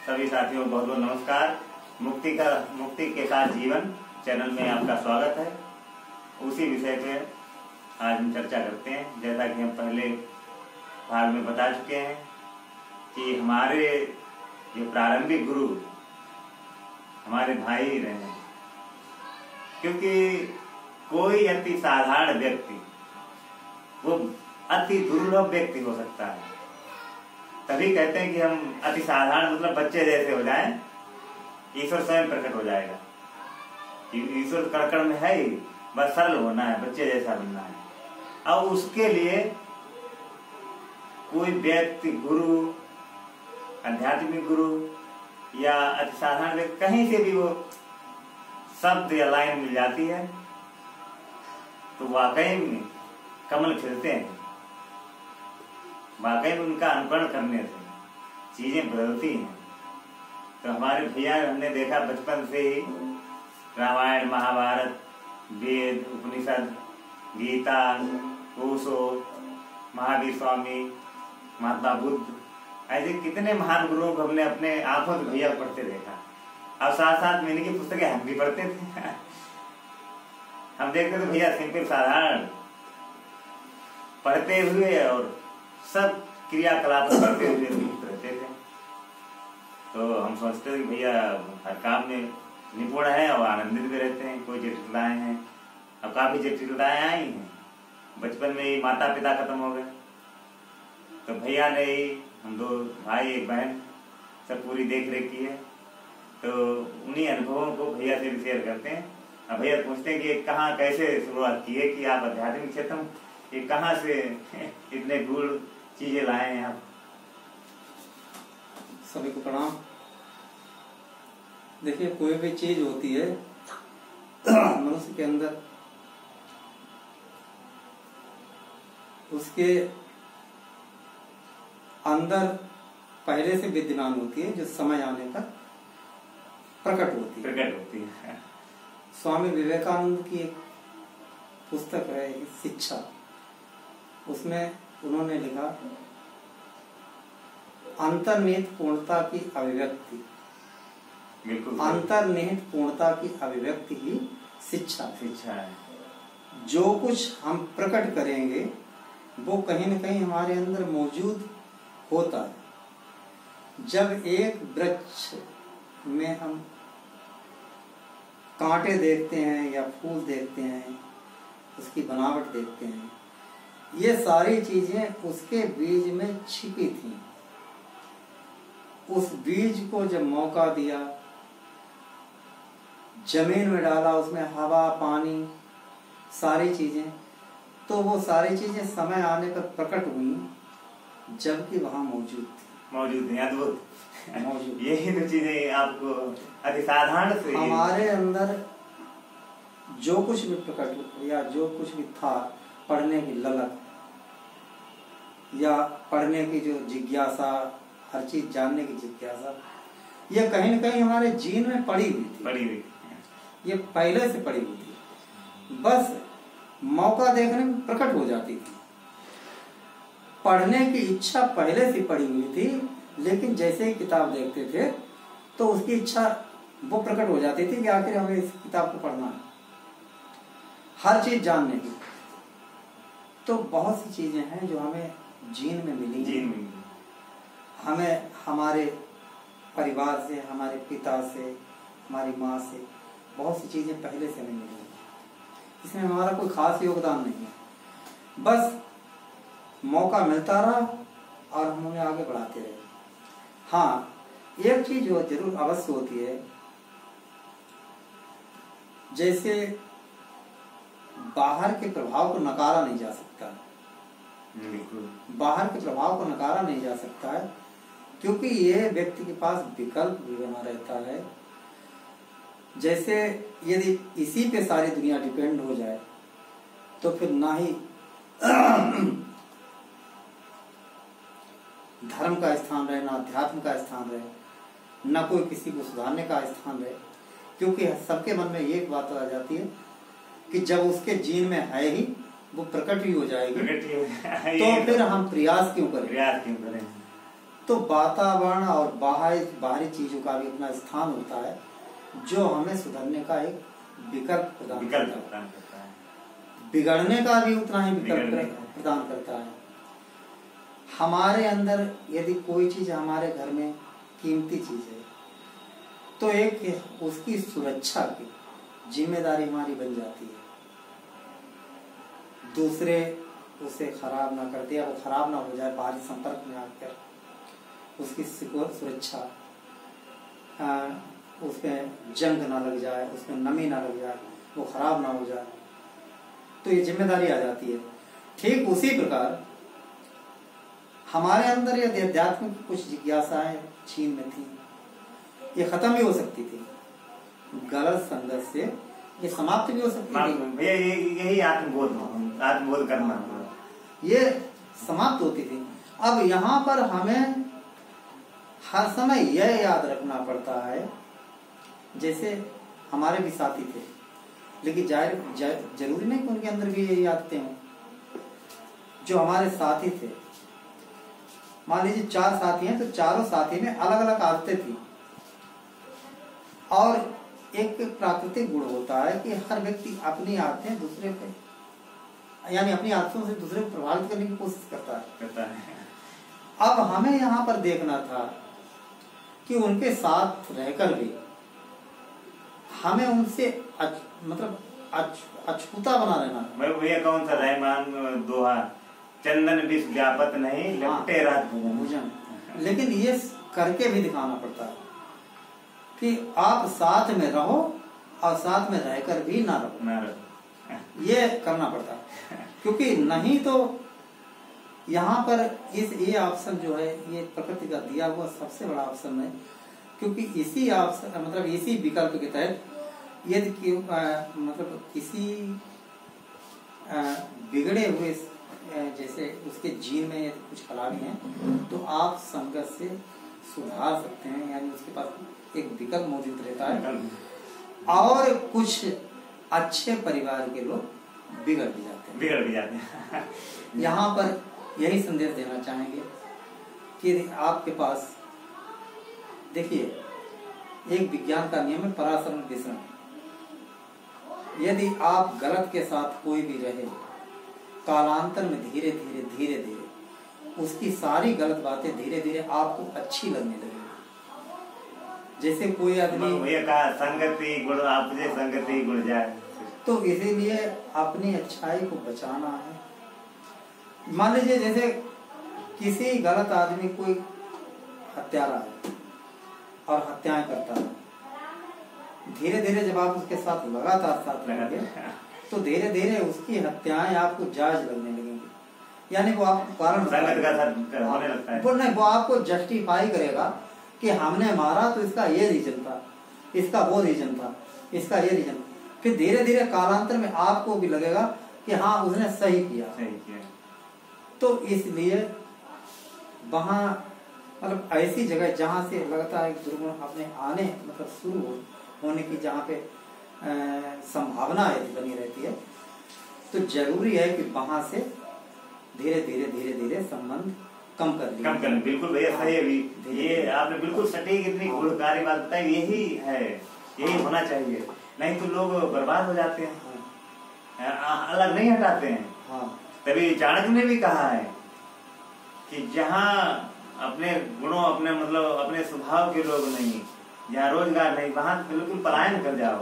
सभी साथियों को बहुत बहुत नमस्कार। मुक्ति के साथ जीवन चैनल में आपका स्वागत है। उसी विषय पे आज हम चर्चा करते हैं। जैसा कि हम पहले भाग में बता चुके हैं कि हमारे जो प्रारंभिक गुरु हमारे भाई ही रहे, क्योंकि कोई अति साधारण व्यक्ति वो अति दुर्लभ व्यक्ति हो सकता है। तभी कहते हैं कि हम अति साधारण मतलब बच्चे जैसे हो जाएं, ईश्वर स्वयं प्रकट हो जाएगा। ईश्वर कड़कड़ में है ही, बस सरल होना है, बच्चे जैसा बनना है। अब उसके लिए कोई व्यक्ति गुरु, आध्यात्मिक गुरु या अति साधारण व्यक्ति कहीं से भी वो शब्द या लाइन मिल जाती है तो वाकई में कमल खिलते हैं। वाकई में उनका अनुकरण करने से चीजें बदलती हैं। तो हमारे भैया हमने देखा बचपन से ही रामायण, महाभारत, वेद, उपनिषद, गीता, ओशो, महावीर स्वामी, महात्मा बुद्ध, ऐसे कितने महान गुरुओं को हमने अपने आंखों से भैया पढ़ते देखा। और साथ साथ में इनकी पुस्तकें हम भी पढ़ते थे। हम देखते थे भैया सिंपल साधारण पढ़ते हुए और सब क्रियाकलाप करते हुए रहते थे। तो हम सोचते थे कि भैया हर काम में निपुण है और आनंदित भी रहते हैं। कोई जटिलताएं हैं, अब काफी जटिलताएं आई हैं। बचपन में ही माता पिता खत्म हो गए तो भैया ने ही, हम दो भाई एक बहन, सब पूरी देख रेख की है। तो उन्हीं अनुभवों को भैया से भी शेयर करते हैं। अब भैया पूछते हैं कि कहाँ कैसे शुरुआत की है कि आप आध्यात्मिक क्षेत्र में ये कहाँ से इतने गूढ़ चीजें लाए हैं आप? सभी को प्रणाम। देखिए, कोई भी चीज होती है मनुष्य के अंदर, उसके अंदर पहले से विद्यमान होती है, जो समय आने पर प्रकट होती है। स्वामी विवेकानंद की एक पुस्तक है शिक्षा, उसमें उन्होंने लिखा अंतर्निहित पूर्णता की अभिव्यक्ति। अंतर्निहित पूर्णता की अभिव्यक्ति ही शिक्षा है। जो कुछ हम प्रकट करेंगे वो कहीं न कहीं हमारे अंदर मौजूद होता है। जब एक वृक्ष में हम कांटे देखते हैं या फूल देखते हैं, उसकी बनावट देखते हैं, ये सारी चीजें उसके बीज में छिपी थी। उस बीज को जब मौका दिया, जमीन में डाला, उसमें हवा, पानी, सारी चीजें, तो वो सारी चीजें समय आने पर प्रकट हुई, जबकि वहां मौजूद थी। अद्भुत मौजूद। यही तो चीजें आपको अति साधारण से हमारे अंदर जो कुछ भी प्रकट या जो कुछ भी था, पढ़ने की ललक या पढ़ने की जो जिज्ञासा, हर चीज जानने की जिज्ञासा, ये कहीं न कहीं हमारे जीन में पड़ी हुई थी। ये पहले से पड़ी हुई थी, बस मौका देखने में प्रकट हो जाती थी। पढ़ने की इच्छा पहले से पड़ी हुई थी, लेकिन जैसे ही किताब देखते थे तो उसकी इच्छा वो प्रकट हो जाती थी कि आखिर हमें इस किताब को पढ़ना है, हर चीज जानने की। तो बहुत सी चीजें हैं जो हमें जीन में मिली। हमें हमारे परिवार से, हमारे पिता से, हमारी माँ से बहुत सी चीजें पहले से हमें मिली। इसमें हमारा कोई खास योगदान नहीं है, बस मौका मिलता रहा और हम उन्हें आगे बढ़ाते रहे। हाँ, एक चीज जो जरूर अवश्य होती है, जैसे बाहर के प्रभाव को नकारा नहीं जा सकता। बाहर के प्रभाव को नकारा नहीं जा सकता है, क्योंकि ये व्यक्ति के पास विकल्प भी बना रहता है। जैसे यदि इसी पे सारी दुनिया डिपेंड हो जाए तो फिर ना ही धर्म का स्थान रहे, ना अध्यात्म का स्थान रहे, ना कोई किसी को सुधारने का स्थान रहे। क्योंकि सबके मन में एक बात आ जाती है कि जब उसके जीन में है ही, वो प्रकट ही हो जाएगी, तो फिर हम प्रयास क्यों करें। तो वातावरण और बाहरी चीजों का भी अपना स्थान होता है जो हमें सुधरने का एक विकल्प प्रदान करता है, बिगड़ने का भी उतना ही विकल्प प्रदान करता है। हमारे अंदर यदि कोई चीज हमारे घर में कीमती चीज है तो एक उसकी सुरक्षा की जिम्मेदारी हमारी बन जाती है। दूसरे उसे खराब ना कर दिया, वो खराब ना हो जाए, बाहरी संपर्क में आकर उसकी सुरक्षा, उसमें जंग ना लग जाए, उसमें नमी ना लग जाए, वो खराब ना हो जाए, तो ये जिम्मेदारी आ जाती है। ठीक उसी प्रकार हमारे अंदर यदि आध्यात्मिक कुछ जिज्ञासाएं छीन में थी, ये खत्म भी हो सकती थी, गलत संगत से ये समाप्त भी हो सकती थी। भैया यही आत्मबोध करना, ये समाप्त होती थी। अब यहाँ पर हमें हर समय यह याद रखना पड़ता है, जैसे हमारे भी साथी थे, लेकिन जरूरी नहीं कि उनके अंदर भी यही आदतें हों। जो हमारे साथी थे, मान लीजिए 4 साथी हैं, तो चारों साथी में अलग अलग आदतें थी। और एक प्राकृतिक गुण होता है कि हर व्यक्ति अपनी आदतें दूसरे पे, यानी अपनी आदतों से दूसरे को प्रभावित करने की कोशिश करता है। अब हमें यहाँ पर देखना था कि उनके साथ रहकर भी हमें उनसे मतलब अछूता बना रहना। भैया कौन सा रहमान दोहा, चंदन विष व्यापत नहीं, लपटे रात भुजन। लेकिन ये करके भी दिखाना पड़ता है कि आप साथ में रहो और साथ में रहकर भी ना रहो, ये करना पड़ता है। क्योंकि नहीं तो यहाँ पर ये ऑप्शन जो है, ये प्रकृति का दिया हुआ सबसे बड़ा ऑप्शन है। क्योंकि इसी ऑप्शन मतलब इसी विकल्प के तहत यदि मतलब किसी बिगड़े हुए जैसे उसके जीन में यदि कुछ खराबी है तो आप संगत से सुधार सकते हैं, यानी उसके पास एक विकल्प मौजूद रहता है। और कुछ अच्छे परिवार के लोग बिगड़ भी जाते हैं। यहाँ पर यही संदेश देना चाहेंगे कि आपके पास देखिए, एक विज्ञान का नियम है परासरण विसरण। यदि आप गलत के साथ कोई भी रहे, कालांतर में धीरे धीरे उसकी सारी गलत बातें धीरे धीरे आपको अच्छी लगने लगेगी। जैसे कोई आदमी भैया कहा संगति गुण, आपसे संगति गुण जाए, तो इसीलिए अपनी अच्छाई को बचाना है। मान लीजिए जैसे किसी गलत आदमी कोई हत्यारा है और हत्याएं करता है, धीरे धीरे जब आप उसके साथ लगातार साथ रहेंगे तो धीरे धीरे उसकी हत्याएं आपको जायज लगने लगेंगी। यानी वो आपको कारण होने लगता है, वो नहीं, वो आपको जस्टिफाई करेगा कि हमने मारा तो इसका ये रीजन था, इसका वो रीजन था, इसका ये रीजन। फिर धीरे धीरे कालांतर में आपको भी लगेगा कि हाँ उसने सही किया। तो इसलिए वहाँ मतलब ऐसी जगह जहाँ से लगता है दुर्गुण अपने आने मतलब शुरू होने की जहाँ पे संभावना बनी रहती है, तो जरूरी है कि वहाँ से धीरे धीरे संबंध कम कर बिल्कुल भैया सही है। ये आपने बिल्कुल सटीक इतनी गुणकारी बात बताई, यही है, यही होना चाहिए। नहीं तो लोग बर्बाद हो जाते हैं, अलग नहीं हटाते हैं। तभी चाणक्य ने भी कहा है कि जहाँ अपने गुणों अपने मतलब अपने स्वभाव के लोग नहीं, जहाँ रोजगार नहीं, वहां बिल्कुल पलायन कर जाओ।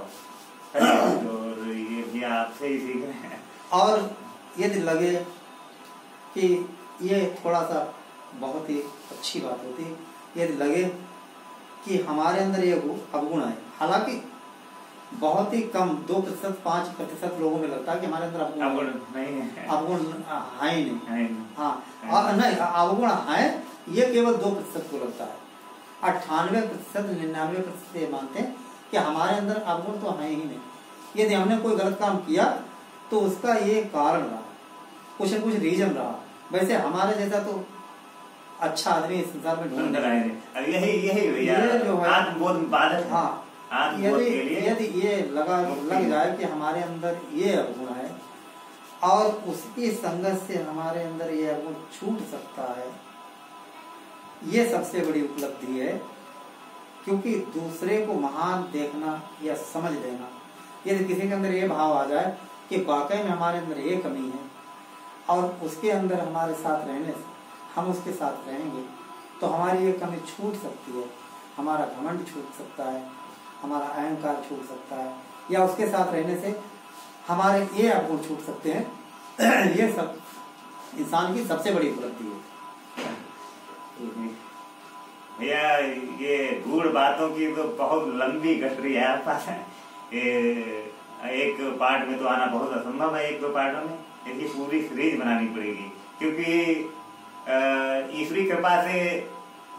तो ये भी आपसे ही सीख रहे हैं। और यदि लगे कि ये थोड़ा सा बहुत ही अच्छी बात होती, यदि लगे कि हमारे अंदर ये अवगुण है, हालांकि बहुत ही कम 2%, 5% लोगों में लगता है कि हमारे अंदर अवगुण नहीं है, अवगुण है ही नहीं। हाँ नहीं, अवगुण है, ये केवल 2% को लगता है। 98%, 99% ये मानते हैं कि हमारे अंदर अवगुण तो है ही नहीं। यदि हमने कोई गलत काम किया तो उसका ये कारण रहा, कुछ न कुछ रीजन रहा। वैसे हमारे जैसा तो अच्छा आदमी इस संसार में ढूंढ रहे हैं। यही जो है आत्मबोध बाधक। हाँ, यदि ये लग जाए कि हमारे अंदर ये अवगुण है और उसकी संगत से हमारे अंदर ये अवगुण छूट सकता है, ये सबसे बड़ी उपलब्धि है, क्योंकि दूसरे को महान देखना या समझ लेना, यदि किसी के अंदर ये भाव आ जाए कि वाकई में हमारे अंदर ये कमी है और उसके अंदर हमारे साथ रहने से हम उसके साथ रहेंगे तो हमारी ये कमी छूट सकती है, हमारा घमंड छूट सकता है, हमारा अहंकार छूट सकता है, या उसके साथ रहने से हमारे ये अवगुण छूट सकते हैं। ये सब इंसान की सबसे बड़ी उपलब्धि है। भैया ये गूढ़ बातों की तो बहुत लंबी गठरी है आपके पास। एक पार्ट में तो आना बहुत असंभव है, एक दो पार्टों में इसकी पूरी सीरीज बनानी पड़ेगी, क्योंकि ईश्वरी कृपा से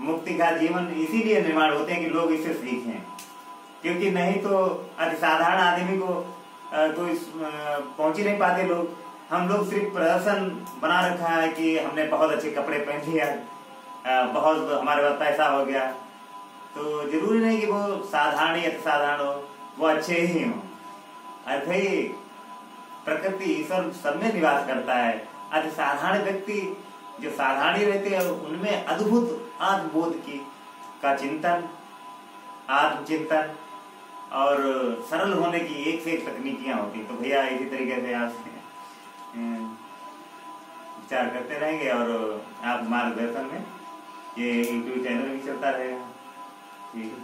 मुक्ति का जीवन इसीलिए निर्माण होते हैं कि लोग इससे सीखें, क्योंकि नहीं तो अतिसाधारण आदमी को तो पहुंच ही नहीं पाते लोग। हम लोग सिर्फ प्रदर्शन बना रखा है कि हमने बहुत अच्छे कपड़े पहन लिया, बहुत हमारे पास पैसा हो गया, तो जरूरी नहीं कि वो साधारण या अतिसाधारण हो, वो अच्छे ही हो। अरे भाई प्रकृति ईश्वर सब में निवास करता है। अतिसाधारण व्यक्ति जो साधारण ही रहते हैं उनमें अद्भुत आत्मबोध की का चिंतन, आत्मचिंतन और सरल होने की एक से एक तकनीकियां होती। तो भैया इसी तरीके से आप विचार करते रहेंगे और आप मार्गदर्शन में ये यूट्यूब चैनल भी चलता रहेगा। ठीक है।